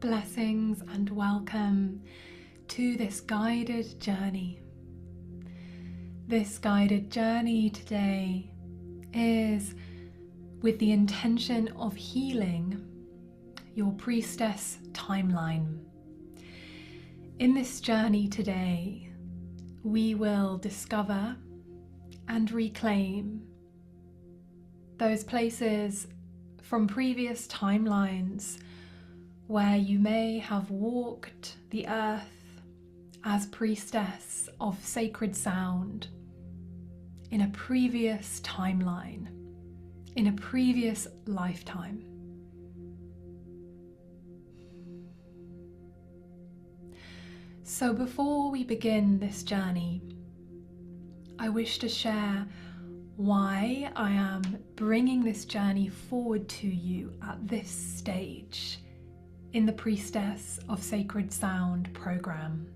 Blessings and welcome to this guided journey. This guided journey today is with the intention of healing your priestess timeline. In this journey today, we will discover and reclaim those places from previous timelines where you may have walked the earth as priestess of sacred sound in a previous timeline, in a previous lifetime. So before we begin this journey, I wish to share why I am bringing this journey forward to you at this stage in the Priestess of Sacred Sound program.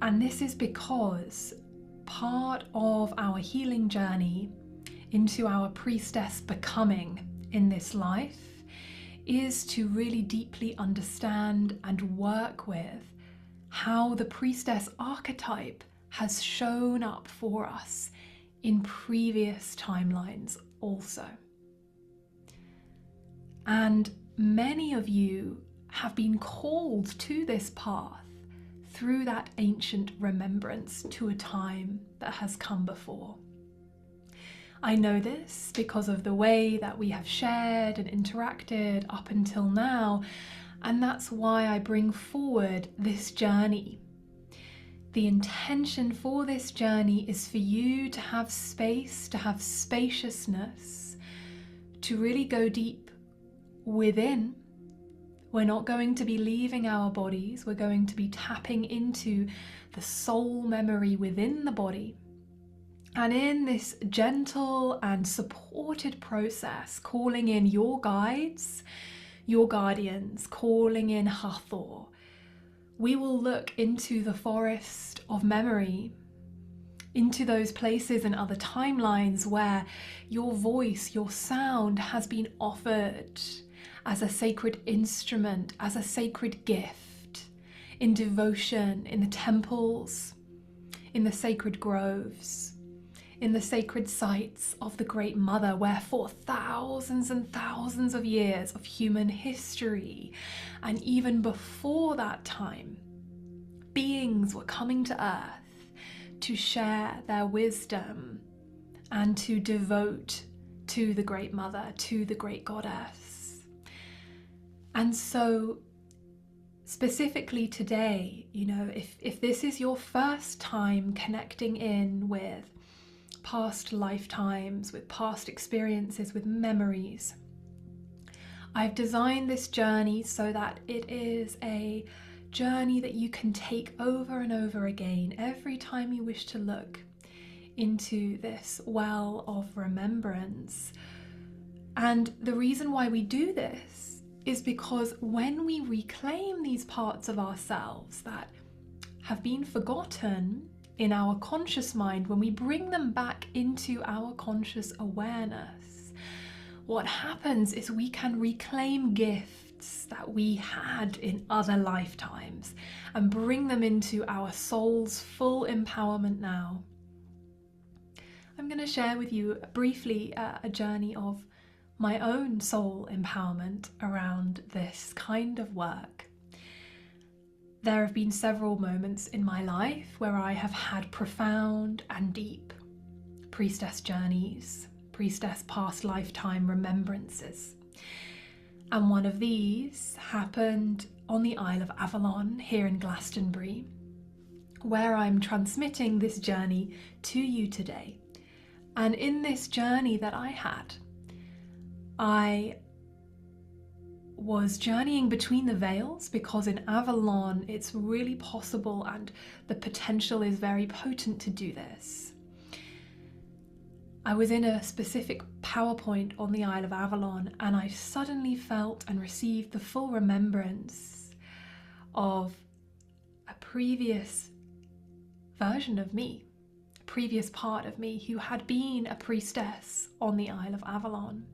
And this is because part of our healing journey into our priestess becoming in this life is to really deeply understand and work with how the priestess archetype has shown up for us in previous timelines also. And many of you have been called to this path through that ancient remembrance to a time that has come before. I know this because of the way that we have shared and interacted up until now, and that's why I bring forward this journey. The intention for this journey is for you to have space, to have spaciousness, to really go deep within. We're not going to be leaving our bodies, we're going to be tapping into the soul memory within the body. And in this gentle and supported process, calling in your guides, your guardians, calling in Hathor, we will look into the forest of memory, into those places and other timelines where your voice, your sound has been offered as a sacred instrument, as a sacred gift, in devotion, in the temples, in the sacred groves, in the sacred sites of the Great Mother, where for thousands and thousands of years of human history, and even before that time, beings were coming to earth to share their wisdom and to devote to the Great Mother, to the Great Goddess. And so specifically today, if this is your first time connecting in with past lifetimes, with past experiences, with memories, I've designed this journey so that it is a journey that you can take over and over again every time you wish to look into this well of remembrance. And the reason why we do this is because when we reclaim these parts of ourselves that have been forgotten in our conscious mind, when we bring them back into our conscious awareness, what happens is we can reclaim gifts that we had in other lifetimes and bring them into our soul's full empowerment now. I'm going to share with you briefly a journey of my own soul empowerment around this kind of work. There have been several moments in my life where I have had profound and deep priestess journeys, priestess past lifetime remembrances. And one of these happened on the Isle of Avalon here in Glastonbury, where I'm transmitting this journey to you today. And in this journey that I had, I was journeying between the veils, because in Avalon it's really possible and the potential is very potent to do this. I was in a specific PowerPoint on the Isle of Avalon, and I suddenly felt and received the full remembrance of a previous version of me, a previous part of me who had been a priestess on the Isle of Avalon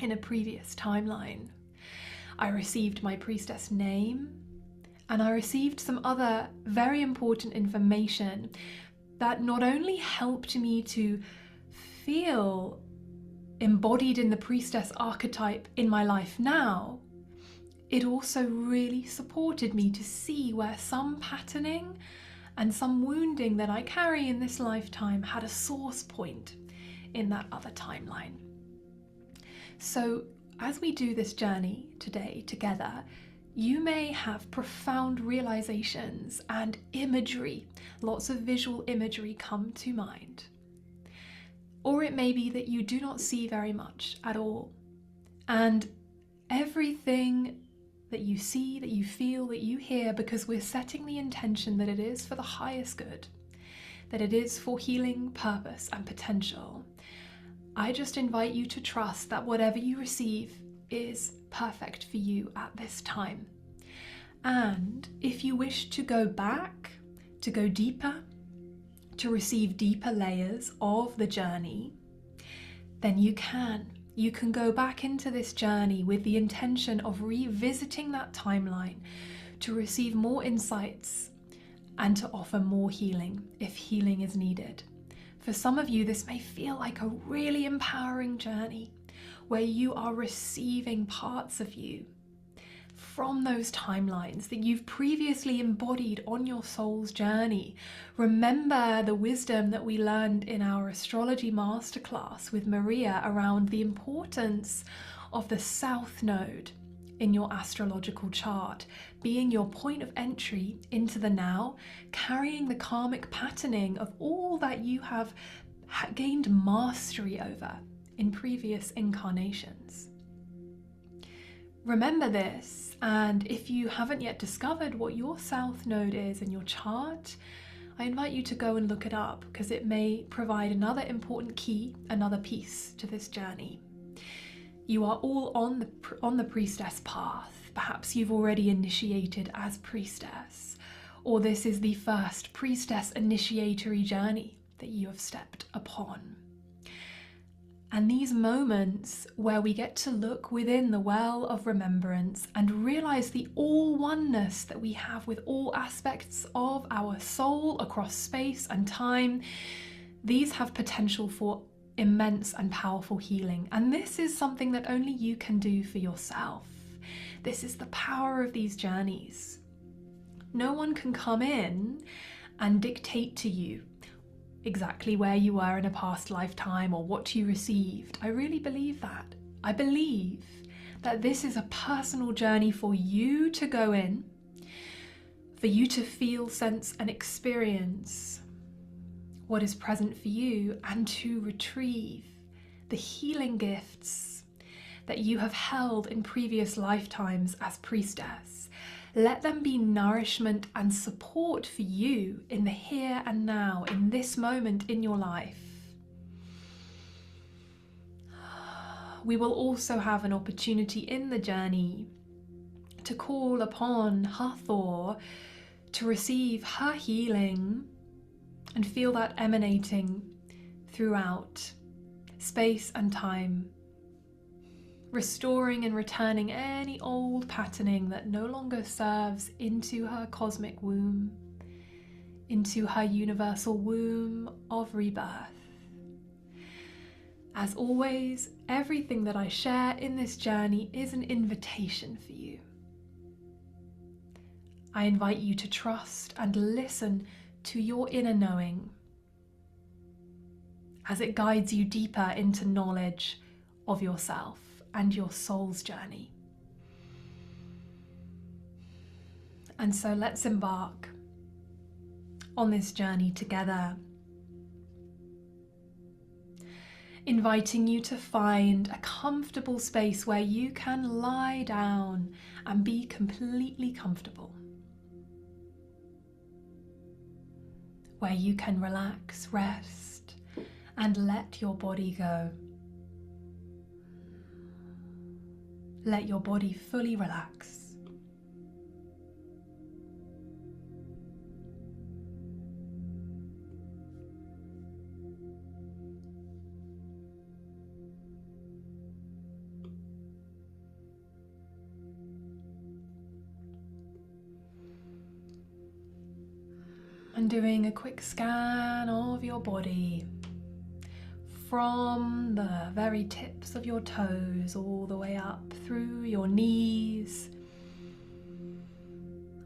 in a previous timeline. I received my priestess name, and I received some other very important information that not only helped me to feel embodied in the priestess archetype in my life now, it also really supported me to see where some patterning and some wounding that I carry in this lifetime had a source point in that other timeline. So as we do this journey today together, you may have profound realizations and imagery, lots of visual imagery come to mind. Or it may be that you do not see very much at all. And everything that you see, that you feel, that you hear, because we're setting the intention that it is for the highest good, that it is for healing, purpose, and potential, I just invite you to trust that whatever you receive is perfect for you at this time. And if you wish to go back, to go deeper, to receive deeper layers of the journey, then you can. You can go back into this journey with the intention of revisiting that timeline to receive more insights and to offer more healing if healing is needed. For some of you, this may feel like a really empowering journey where you are receiving parts of you from those timelines that you've previously embodied on your soul's journey. Remember the wisdom that we learned in our astrology masterclass with Maria around the importance of the South Node in your astrological chart, being your point of entry into the now, carrying the karmic patterning of all that you have gained mastery over in previous incarnations. Remember this, and if you haven't yet discovered what your South Node is in your chart, I invite you to go and look it up, because it may provide another important key, another piece to this journey. You are all on the priestess path. Perhaps you've already initiated as priestess, or this is the first priestess initiatory journey that you have stepped upon. And these moments where we get to look within the well of remembrance and realize the all-oneness that we have with all aspects of our soul across space and time, these have potential for immense and powerful healing. And this is something that only you can do for yourself. This is the power of these journeys. No one can come in and dictate to you exactly where you were in a past lifetime or what you received. I really believe that. I believe that this is a personal journey for you to go in, for you to feel, sense, and experience what is present for you, and to retrieve the healing gifts that you have held in previous lifetimes as priestess. Let them be nourishment and support for you in the here and now, in this moment in your life. We will also have an opportunity in the journey to call upon Hathor to receive her healing and feel that emanating throughout space and time, restoring and returning any old patterning that no longer serves into her cosmic womb, into her universal womb of rebirth. As always, everything that I share in this journey is an invitation for you. I invite you to trust and listen to your inner knowing as it guides you deeper into knowledge of yourself and your soul's journey. And so let's embark on this journey together, inviting you to find a comfortable space where you can lie down and be completely comfortable, where you can relax, rest, and let your body go. Let your body fully relax. And doing a quick scan of your body from the very tips of your toes all the way up through your knees,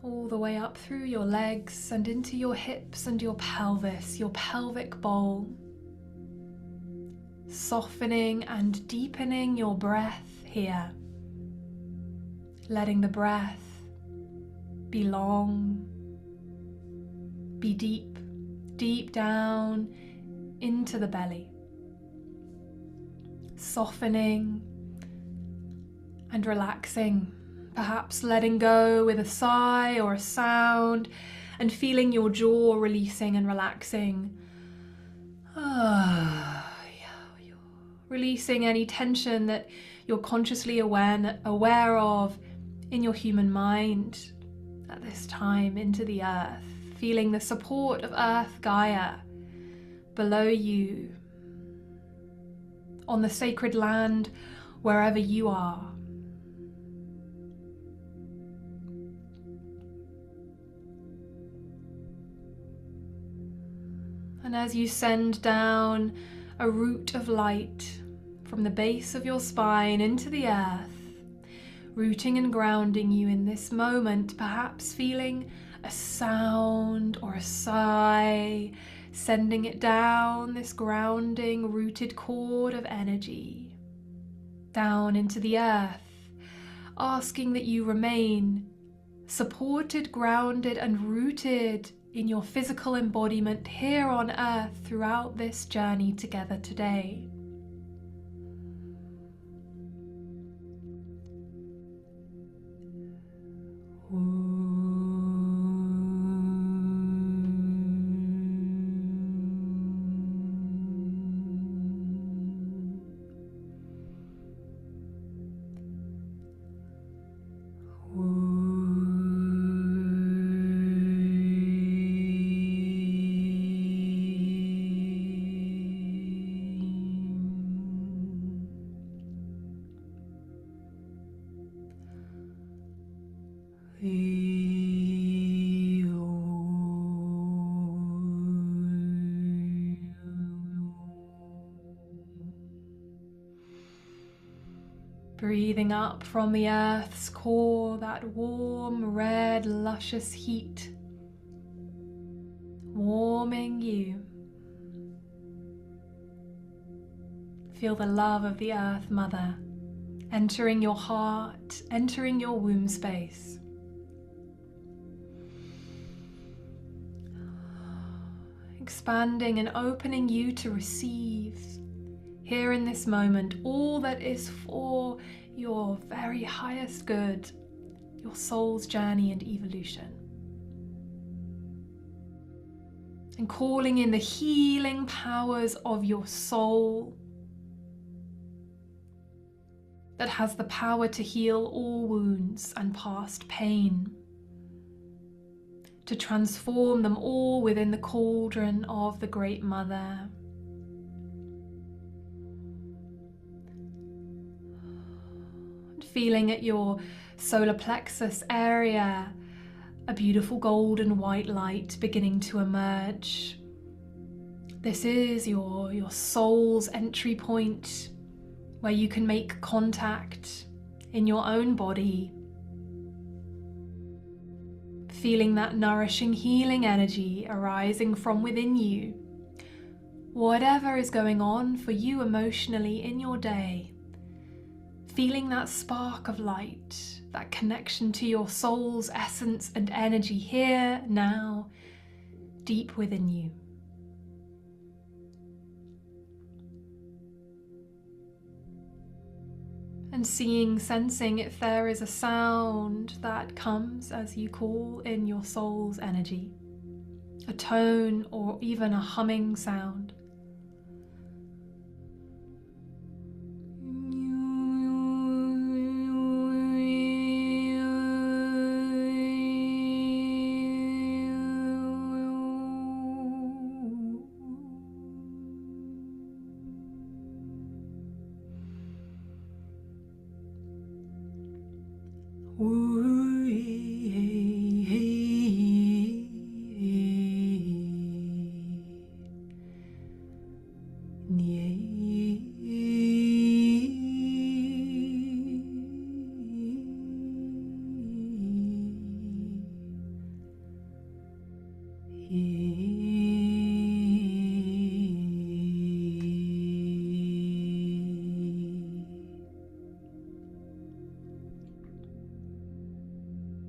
all the way up through your legs and into your hips and your pelvis, your pelvic bowl. Softening and deepening your breath here. Letting the breath be long, be deep, deep down into the belly. Softening and relaxing, perhaps letting go with a sigh or a sound and feeling your jaw releasing and relaxing. Releasing any tension that you're consciously aware of in your human mind at this time into the earth, feeling the support of Earth Gaia below you, on the sacred land wherever you are. And as you send down a root of light from the base of your spine into the earth, rooting and grounding you in this moment, perhaps feeling a sound or a sigh, sending it down this grounding, rooted cord of energy, down into the earth, asking that you remain supported, grounded, and rooted in your physical embodiment here on earth throughout this journey together today. Breathing up from the earth's core, that warm, red, luscious heat, warming you. Feel the love of the Earth Mother entering your heart, entering your womb space. Expanding and opening you to receive here in this moment all that is for your very highest good, your soul's journey and evolution. And calling in the healing powers of your soul that has the power to heal all wounds and past pain, to transform them all within the cauldron of the Great Mother. Feeling at your solar plexus area, a beautiful golden white light beginning to emerge. This is your soul's entry point where you can make contact in your own body. Feeling that nourishing, healing energy arising from within you. Whatever is going on for you emotionally in your day, feeling that spark of light, that connection to your soul's essence and energy here, now, deep within you. And seeing, sensing if there is a sound that comes as you call in your soul's energy, a tone or even a humming sound.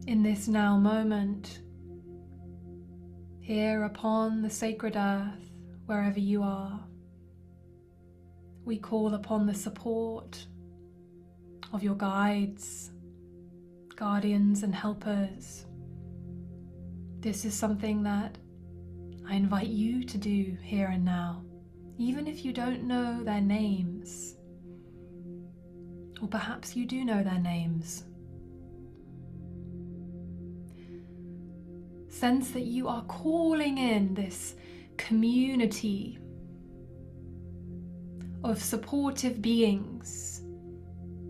in this now moment, here upon the sacred earth, wherever you are, we call upon the support of your guides, guardians and helpers. This is something that I invite you to do here and now, even if you don't know their names, or perhaps you do know their names. Sense that you are calling in this community of supportive beings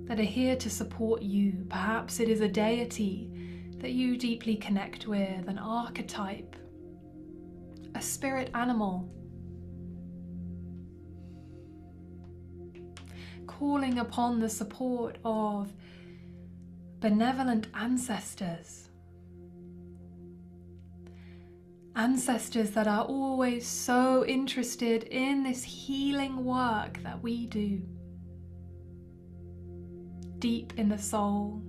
that are here to support you. Perhaps it is a deity that you deeply connect with, an archetype, a spirit animal. Calling upon the support of benevolent ancestors. Ancestors that are always so interested in this healing work that we do, deep in the soul.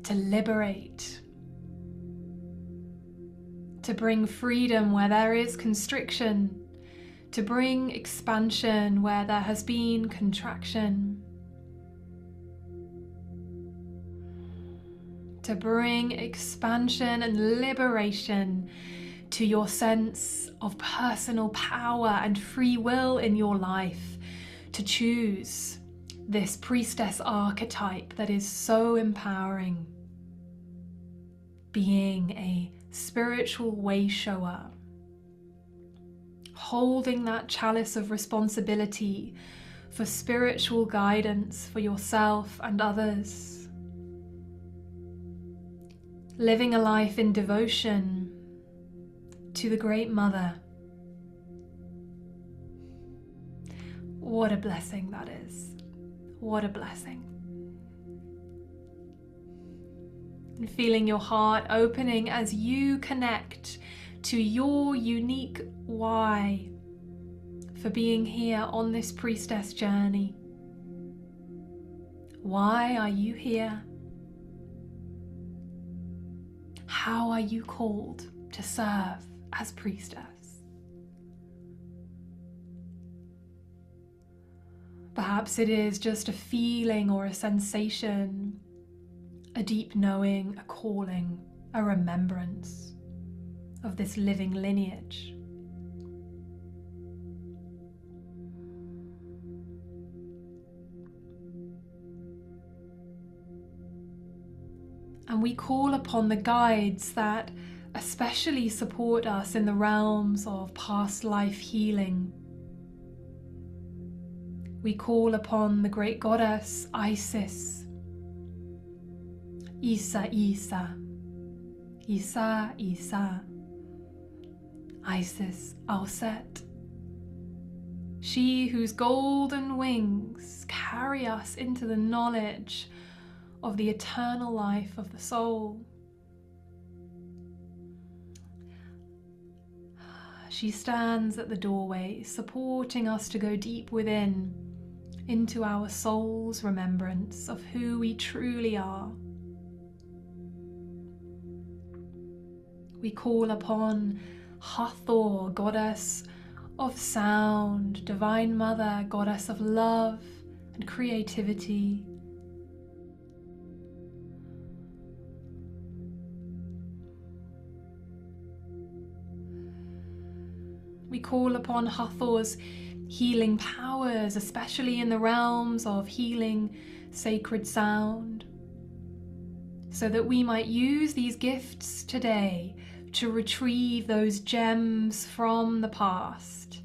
To liberate, to bring freedom where there is constriction, to bring expansion where there has been contraction, to bring expansion and liberation to your sense of personal power and free will in your life, to choose this priestess archetype that is so empowering, being a spiritual way shower, holding that chalice of responsibility for spiritual guidance for yourself and others, living a life in devotion to the Great Mother. What a blessing that is. What a blessing. And feeling your heart opening as you connect to your unique why for being here on this priestess journey. Why are you here? How are you called to serve as priestess? Perhaps it is just a feeling or a sensation, a deep knowing, a calling, a remembrance of this living lineage. And we call upon the guides that especially support us in the realms of past life healing. We call upon the great goddess Isis, Isa, Isa, Isa, Isa, Isis, Auset, she whose golden wings carry us into the knowledge of the eternal life of the soul. She stands at the doorway, supporting us to go deep within, into our soul's remembrance of who we truly are. We call upon Hathor, goddess of sound, divine mother, goddess of love and creativity. We call upon Hathor's healing powers, especially in the realms of healing sacred sound, so that we might use these gifts today to retrieve those gems from the past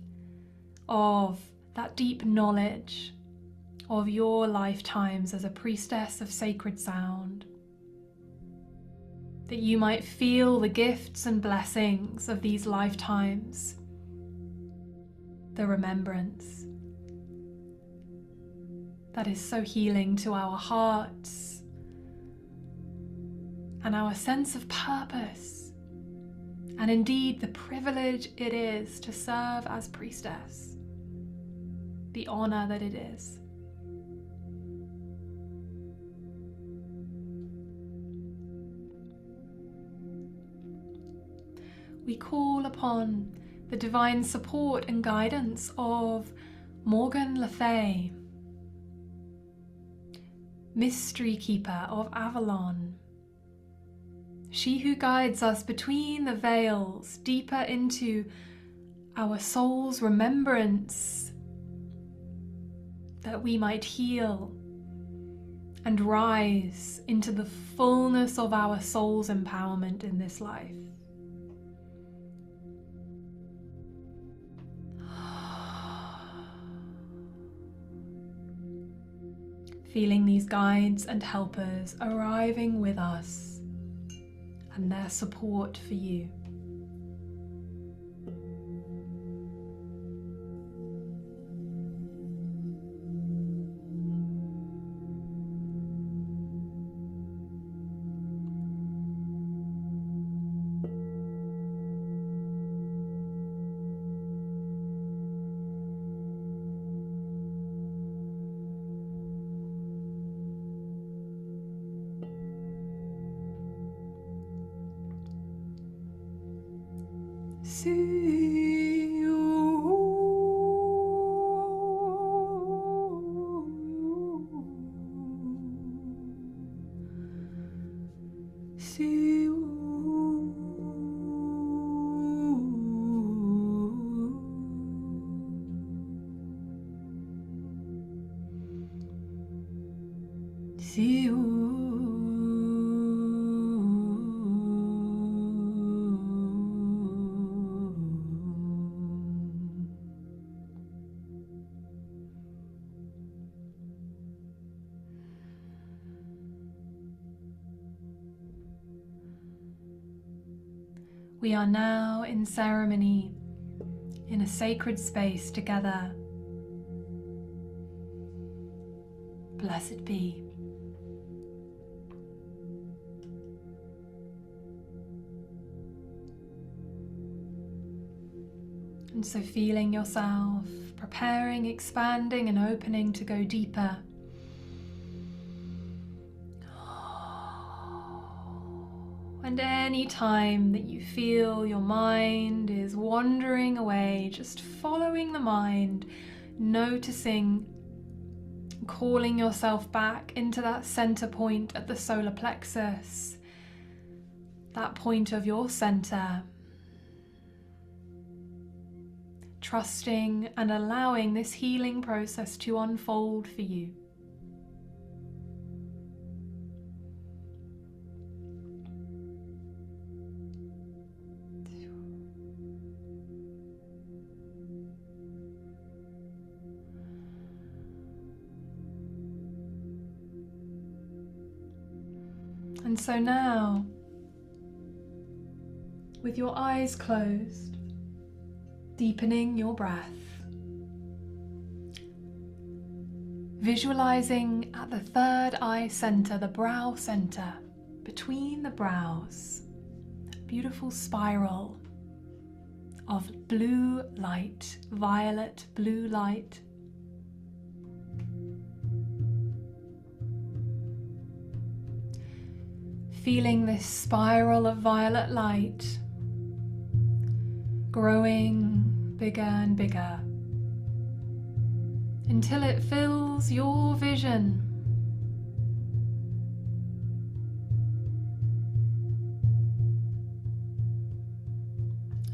of that deep knowledge of your lifetimes as a priestess of sacred sound, that you might feel the gifts and blessings of these lifetimes, the remembrance that is so healing to our hearts and our sense of purpose, and indeed the privilege it is to serve as priestess. the honor that it is. We call upon the divine support and guidance of Morgan Le Fay, Mystery Keeper of Avalon, she who guides us between the veils deeper into our soul's remembrance, that we might heal and rise into the fullness of our soul's empowerment in this life. Feeling these guides and helpers arriving with us and their support for you. We are now in ceremony, in a sacred space together. Blessed be. And so feeling yourself preparing, expanding and opening to go deeper. And any time that you feel your mind is wandering away, just following the mind, noticing, calling yourself back into that center point at the solar plexus, that point of your center, trusting and allowing this healing process to unfold for you. And so now, with your eyes closed, deepening your breath, visualizing at the third eye center, the brow center, between the brows, a beautiful spiral of blue light, violet blue light. Feeling this spiral of violet light growing bigger and bigger until it fills your vision.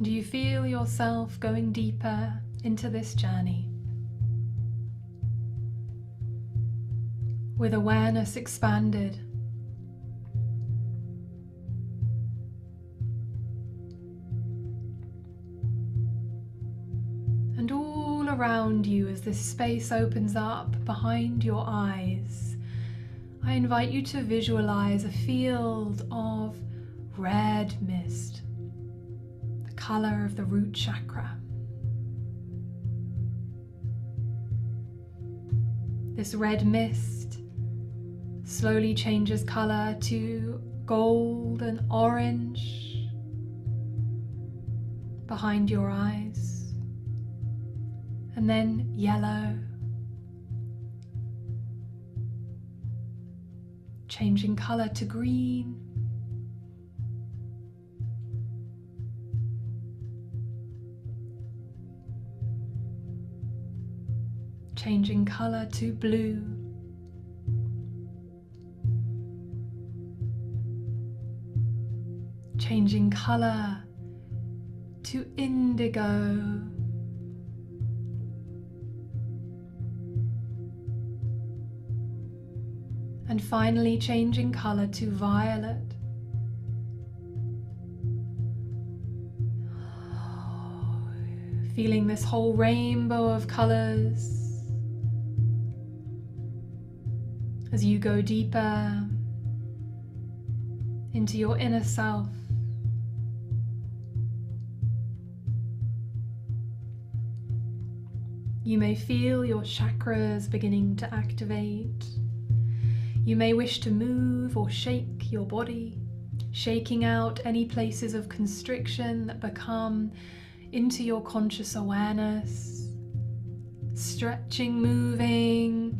Do you feel yourself going deeper into this journey? With awareness expanded. And all around you, as this space opens up behind your eyes, I invite you to visualize a field of red mist, the color of the root chakra. This red mist slowly changes color to gold and orange behind your eyes, and then yellow changing colour to green, changing colour to blue, changing colour to indigo, and finally changing colour to violet. Feeling this whole rainbow of colours as you go deeper into your inner self. You may feel your chakras beginning to activate. You may wish to move or shake your body, shaking out any places of constriction that become into your conscious awareness, stretching, moving,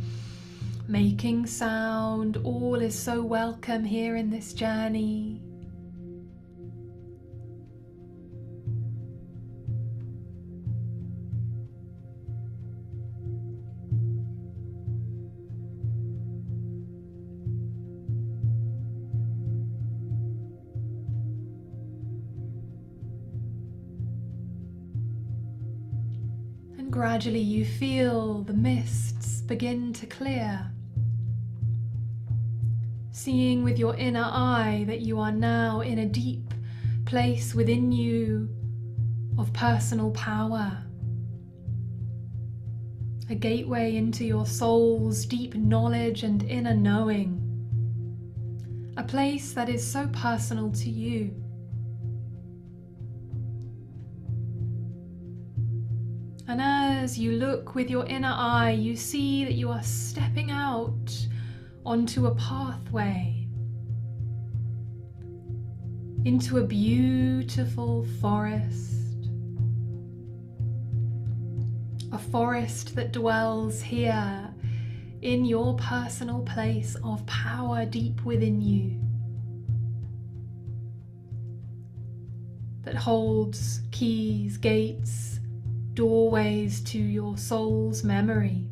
making sound. All is so welcome here in this journey. Gradually you feel the mists begin to clear, seeing with your inner eye that you are now in a deep place within you of personal power, a gateway into your soul's deep knowledge and inner knowing, a place that is so personal to you. And as you look with your inner eye, you see that you are stepping out onto a pathway into a beautiful forest. A forest that dwells here in your personal place of power deep within you, that holds keys, gates, doorways to your soul's memory.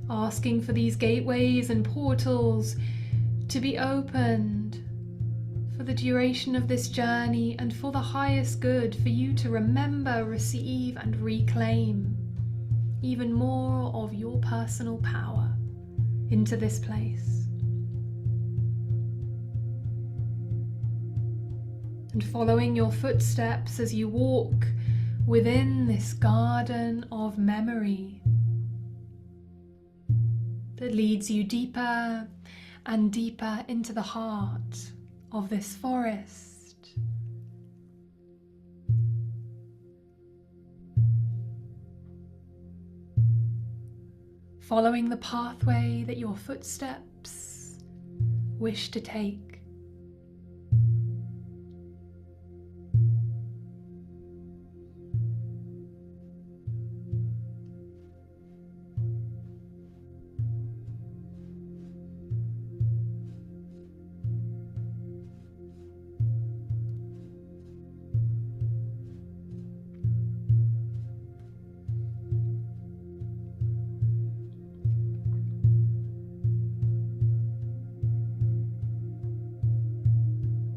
Asking for these gateways and portals to be opened for the duration of this journey and for the highest good, for you to remember, receive, and reclaim even more of your personal power into this place. And following your footsteps as you walk within this garden of memory that leads you deeper and deeper into the heart of this forest. Following the pathway that your footsteps wish to take.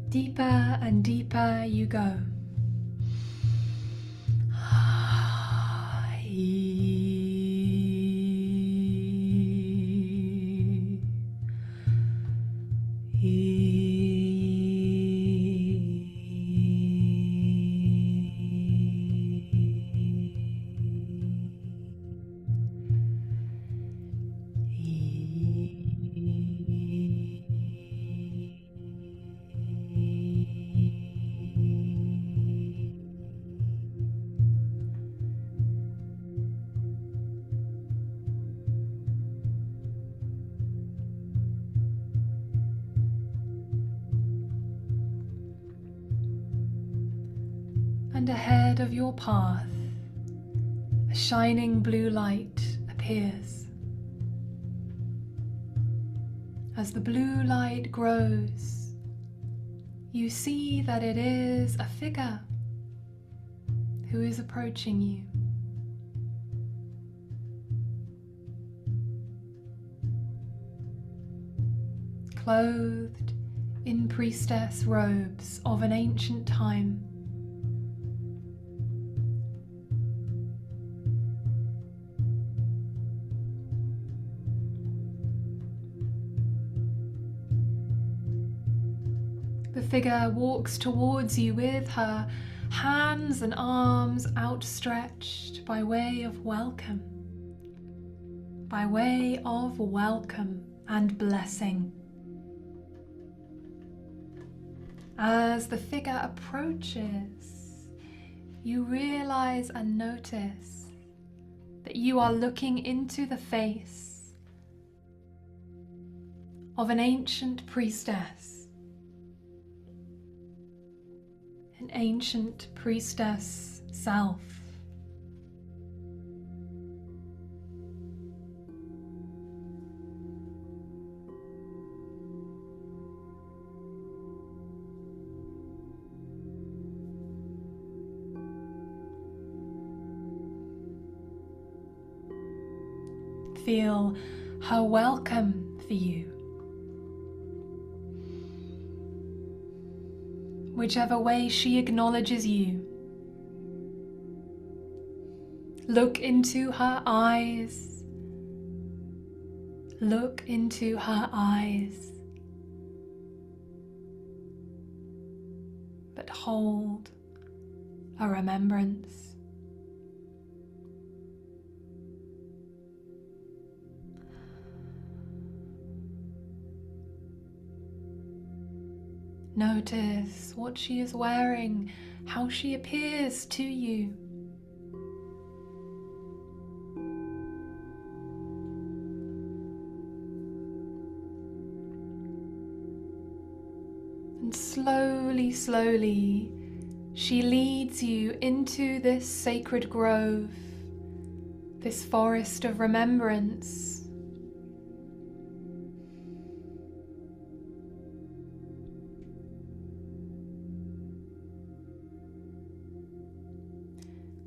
Deeper and deeper you go. And ahead of your path, a shining blue light appears. As the blue light grows, you see that it is a figure who is approaching you. Clothed in priestess robes of an ancient time. The figure walks towards you with her hands and arms outstretched by way of welcome and blessing. As the figure approaches, you realize and notice that you are looking into the face of an ancient priestess, an ancient priestess self. Feel her welcome for you. Whichever way she acknowledges you, look into her eyes. Look into her eyes. But hold a remembrance. Notice what she is wearing, how she appears to you. And slowly, slowly, she leads you into this sacred grove, this forest of remembrance.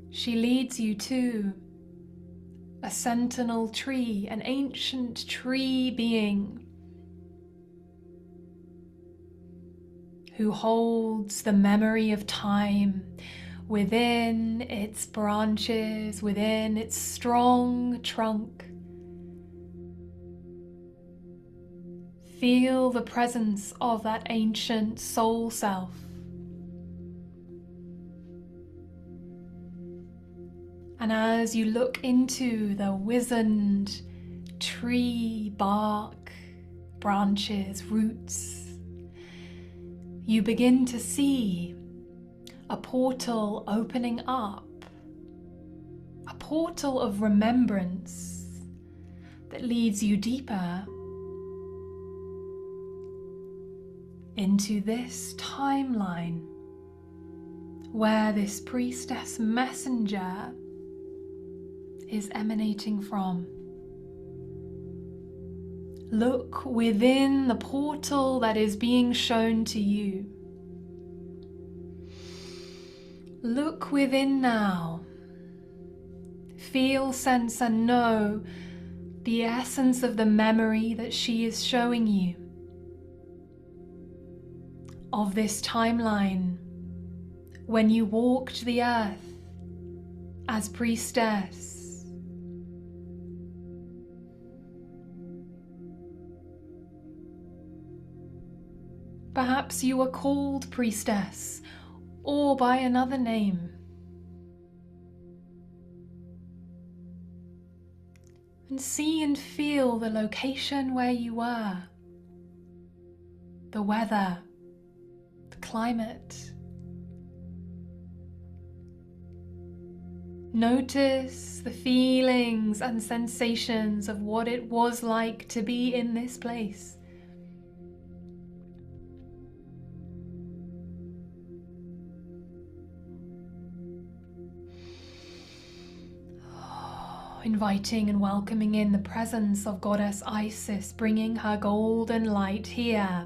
She leads you to a sentinel tree, an ancient tree being who holds the memory of time within its branches, within its strong trunk. Feel the presence of that ancient soul self. And as you look into the wizened tree bark, branches, roots, you begin to see a portal opening up, a portal of remembrance that leads you deeper into this timeline where this priestess messenger is emanating from. Look within the portal that is being shown to you. Look within now. Feel, sense, and know the essence of the memory that she is showing you of this timeline when you walked the earth as priestess. Perhaps you were called priestess, or by another name. And see and feel the location where you were, the weather, the climate. Notice the feelings and sensations of what it was like to be in this place. Inviting and welcoming in the presence of Goddess Isis, bringing her golden light here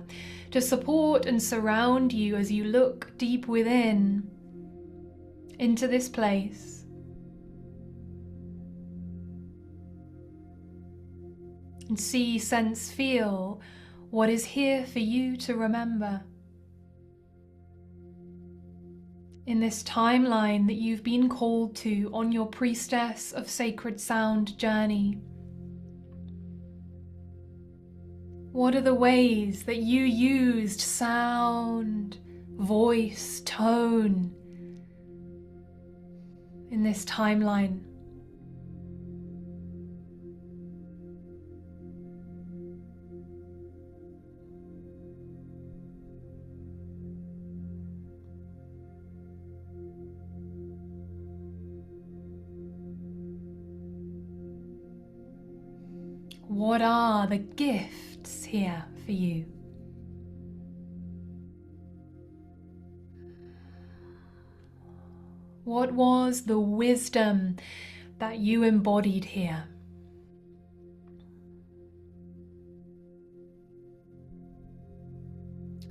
to support and surround you as you look deep within into this place. And see, sense, feel what is here for you to remember. In this timeline that you've been called to on your Priestess of Sacred Sound journey. What are the ways that you used sound, voice, tone in this timeline? What are the gifts here for you? What was the wisdom that you embodied here?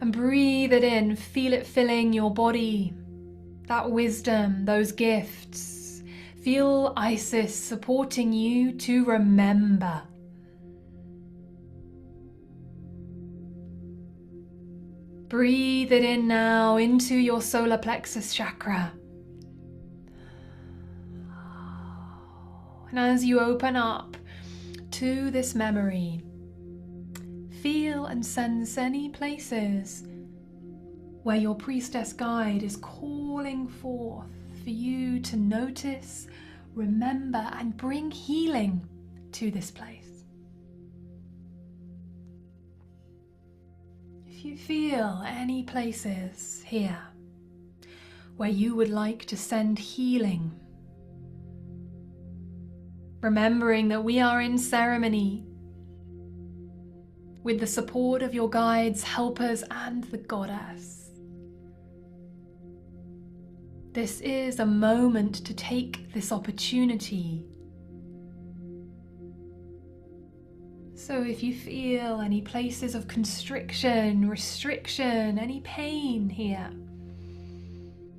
And breathe it in, feel it filling your body. That wisdom, those gifts. Feel Isis supporting you to remember. Breathe it in now into your solar plexus chakra. And as you open up to this memory, feel and sense any places where your priestess guide is calling forth for you to notice, remember, and bring healing to this place. If you feel any places here where you would like to send healing, remembering that we are in ceremony with the support of your guides, helpers, and the goddess. This is a moment to take this opportunity. So if you feel any places of constriction, restriction, any pain here,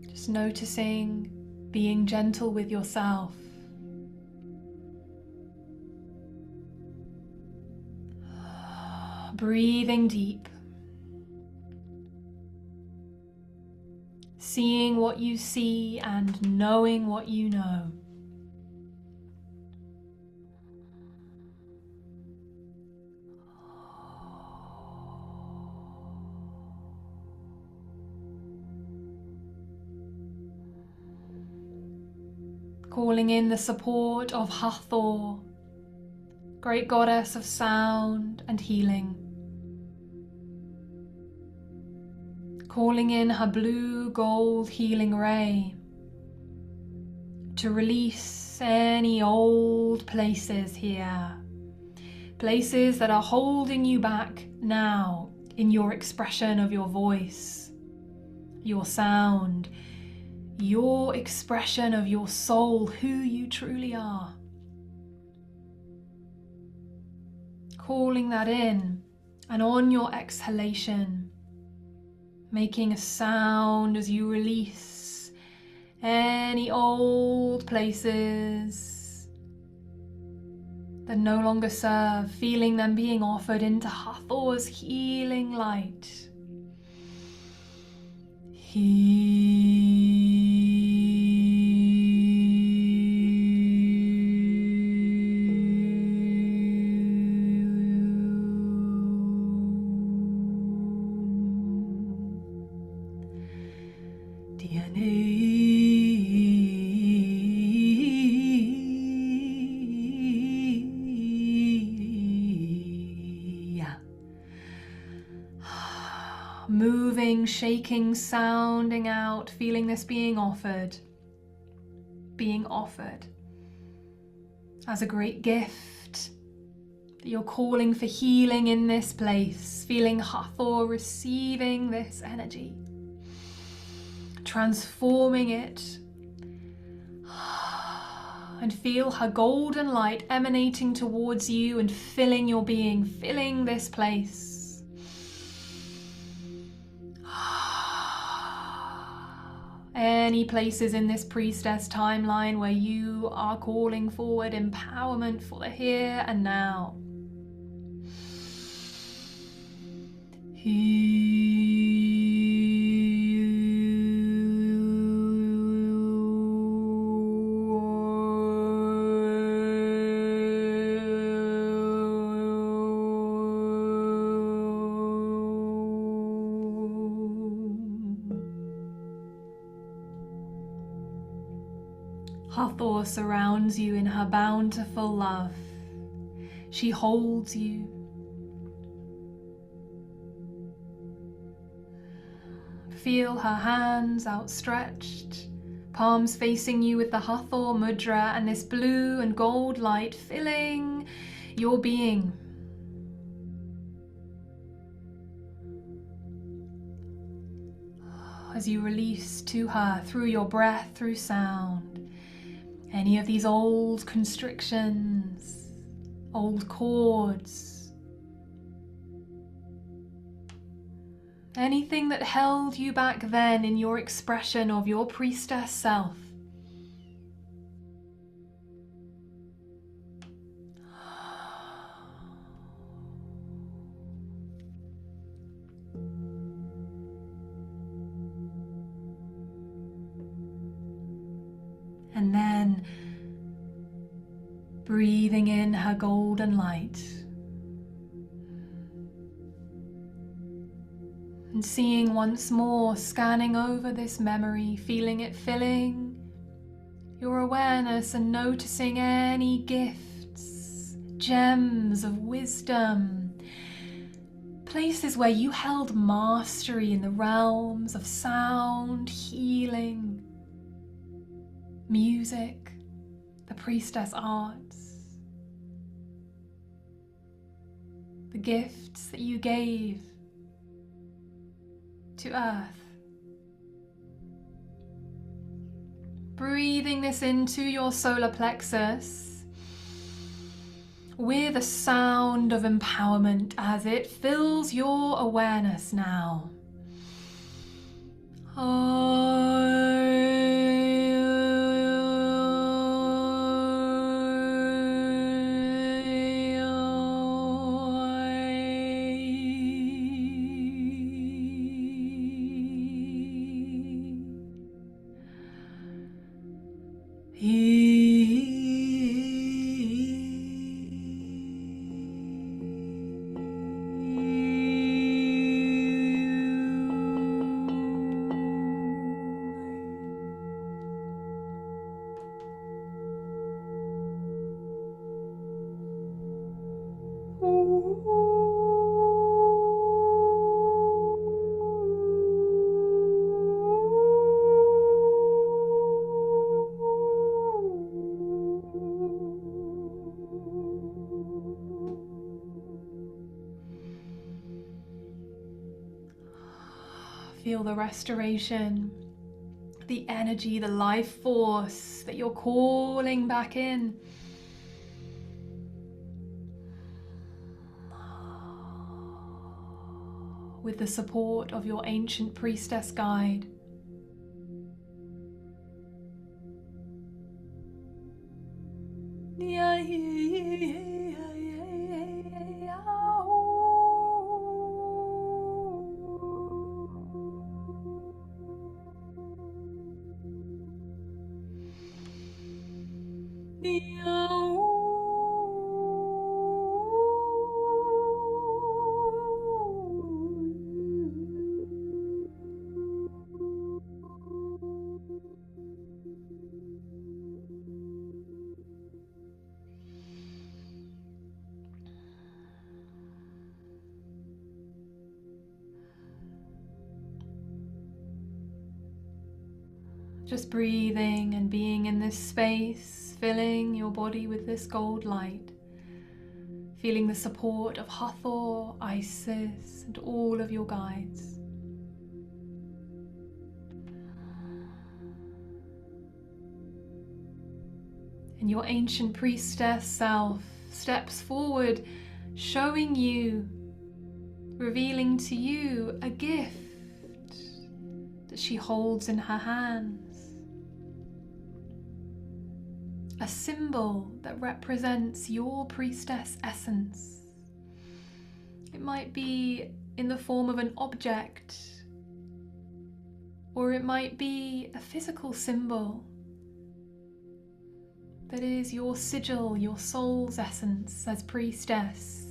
just noticing, being gentle with yourself. Breathing deep. Seeing what you see and knowing what you know. Calling in the support of Hathor, great goddess of sound and healing. Calling in her blue gold healing ray to release any old places here. Places that are holding you back now in your expression of your voice, your sound, your expression of your soul, who you truly are. Calling that in, and on your exhalation, making a sound as you release any old places that no longer serve, feeling them being offered into Hathor's healing light. Moving, shaking, sounding out, feeling this being offered as a great gift. That you're calling for healing in this place, feeling Hathor receiving this energy, transforming it And feel her golden light emanating towards you and filling your being, filling this place. Any places in this priestess timeline where you are calling forward empowerment for the here and now. Hathor surrounds you in her bountiful love. She holds you. Feel her hands outstretched, palms facing you with the Hathor mudra and this blue and gold light filling your being. As you release to her through your breath, through sound, any of these old constrictions, old cords, anything that held you back then in your expression of your priestess self. And then breathing in her golden light and seeing once more, scanning over this memory, feeling it filling your awareness and noticing any gifts, gems of wisdom, places where you held mastery in the realms of sound, healing, music, the priestess arts, the gifts that you gave to earth. Breathing this into your solar plexus with a sound of empowerment as it fills your awareness now. Feel the restoration, the energy, the life force that you're calling back in. With the support of your ancient priestess guide. Just breathing and being in this space, filling your body with this gold light, feeling the support of Hathor, Isis, and all of your guides. And your ancient priestess self steps forward, showing you, revealing to you a gift that she holds in her hands. A symbol that represents your priestess essence. It might be in the form of an object, or it might be a physical symbol that is your sigil, your soul's essence as priestess.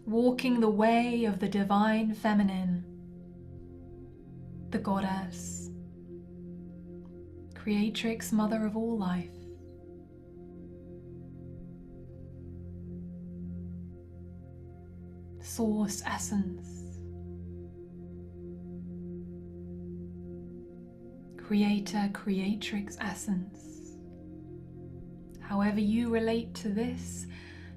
Walking the way of the divine feminine, the goddess, creatrix, mother of all life. Source essence, creator, creatrix essence. However you relate to this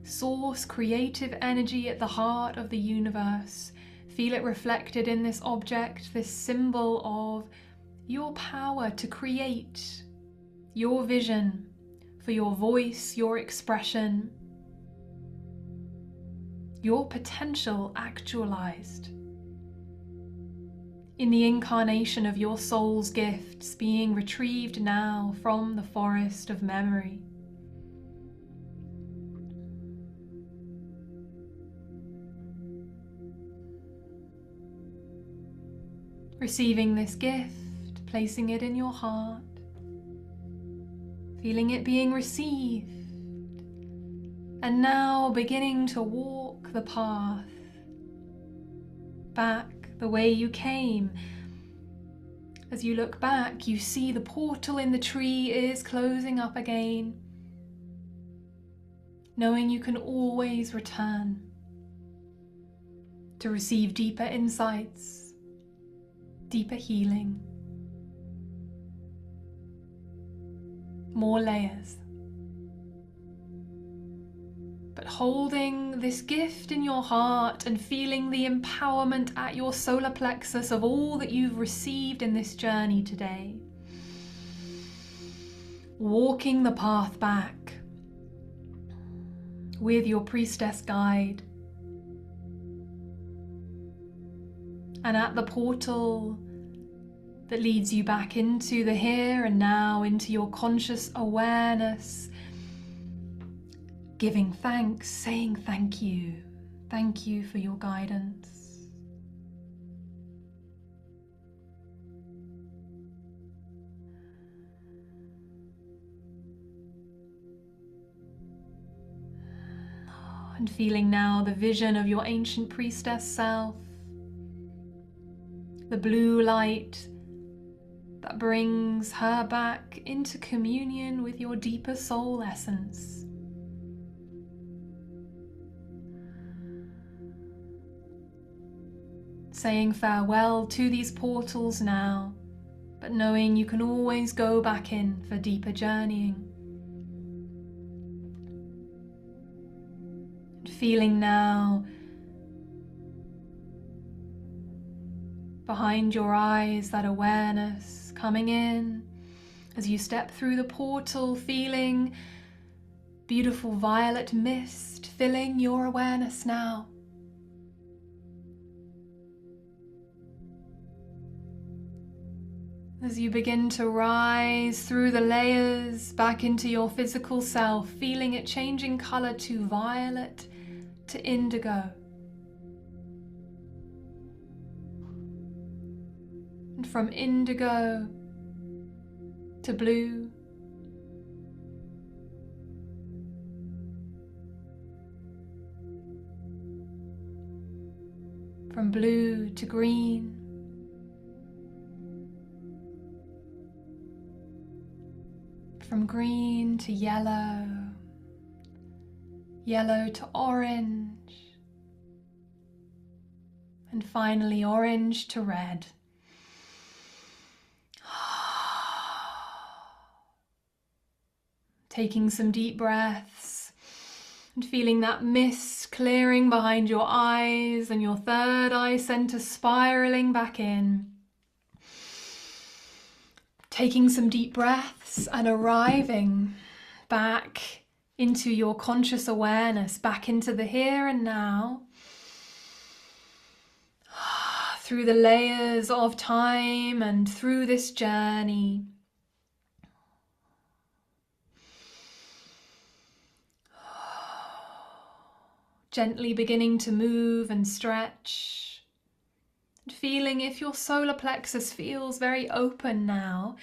source, creative energy at the heart of the universe, feel it reflected in this object, this symbol of your power to create, your vision for your voice, your expression, your potential actualized in the incarnation of your soul's gifts being retrieved now from the forest of memory. Receiving this gift, placing it in your heart, feeling it being received, and now beginning to walk the path back the way you came. As you look back, you see the portal in the tree is closing up again, knowing you can always return to receive deeper insights, deeper healing, more layers. But holding this gift in your heart and feeling the empowerment at your solar plexus of all that you've received in this journey today. Walking the path back with your priestess guide. And at the portal that leads you back into the here and now, into your conscious awareness, giving thanks, saying thank you. Thank you for your guidance. And feeling now the vision of your ancient priestess self, the blue light that brings her back into communion with your deeper soul essence. Saying farewell to these portals now, but knowing you can always go back in for deeper journeying. And feeling now behind your eyes that awareness coming in as you step through the portal, feeling beautiful violet mist filling your awareness now. As you begin to rise through the layers back into your physical self, feeling it changing color to violet, to indigo. And from indigo to blue, from blue to green, from green to yellow, yellow to orange, and finally orange to red. Taking some deep breaths and feeling that mist clearing behind your eyes and your third eye center spiraling back in. Taking some deep breaths and arriving back into your conscious awareness, back into the here and now, through the layers of time and through this journey. Gently beginning to move and stretch. Feeling if your solar plexus feels very open now,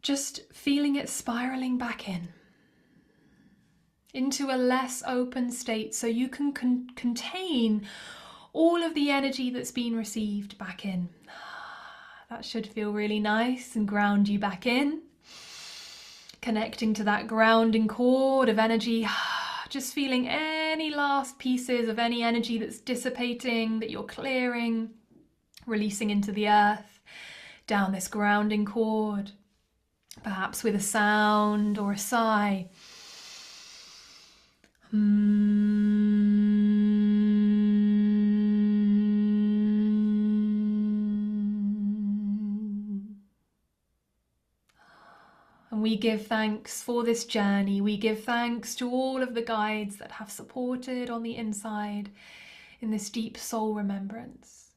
just feeling it spiraling back in into a less open state so you can contain all of the energy that's been received back in. That should feel really nice and ground you back in. Connecting to that grounding cord of energy, just feeling any last pieces of any energy that's dissipating, that you're clearing, releasing into the earth, down this grounding cord, perhaps with a sound or a sigh. And we give thanks for this journey. We give thanks to all of the guides that have supported on the inside in this deep soul remembrance.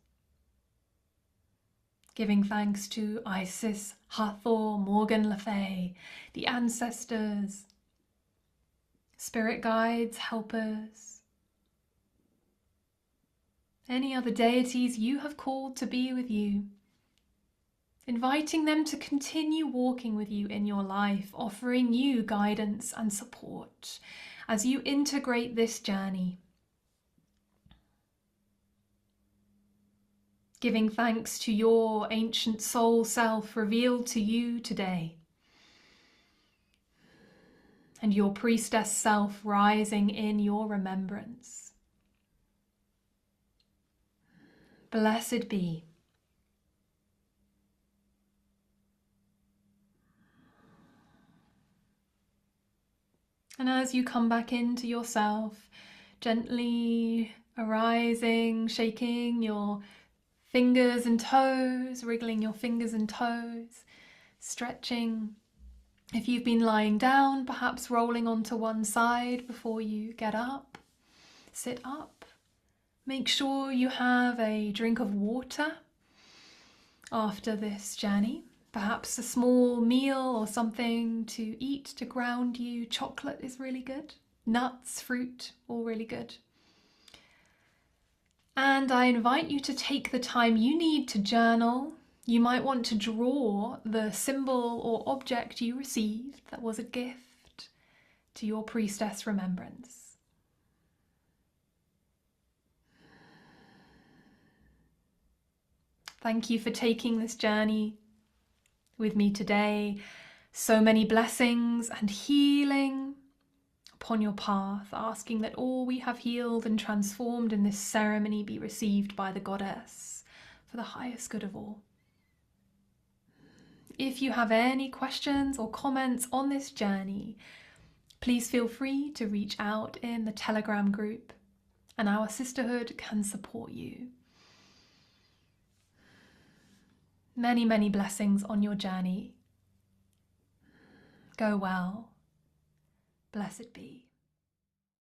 Giving thanks to Isis, Hathor, Morgan Le Fay, the ancestors, spirit guides, helpers, any other deities you have called to be with you. Inviting them to continue walking with you in your life, offering you guidance and support as you integrate this journey. Giving thanks to your ancient soul self revealed to you today, and your priestess self rising in your remembrance. Blessed be. And as you come back into yourself, gently arising, shaking your fingers and toes, wriggling your fingers and toes, stretching. If you've been lying down, perhaps rolling onto one side before you get up, sit up. Make sure you have a drink of water after this journey. Perhaps a small meal or something to eat to ground you. Chocolate is really good. Nuts, fruit, all really good. And I invite you to take the time you need to journal. You might want to draw the symbol or object you received that was a gift to your priestess remembrance. Thank you for taking this journey with me today. So many blessings and healing upon your path, asking that all we have healed and transformed in this ceremony be received by the goddess for the highest good of all. If you have any questions or comments on this journey, please feel free to reach out in the Telegram group, and our sisterhood can support you. Many, many blessings on your journey. Go well. Blessed be.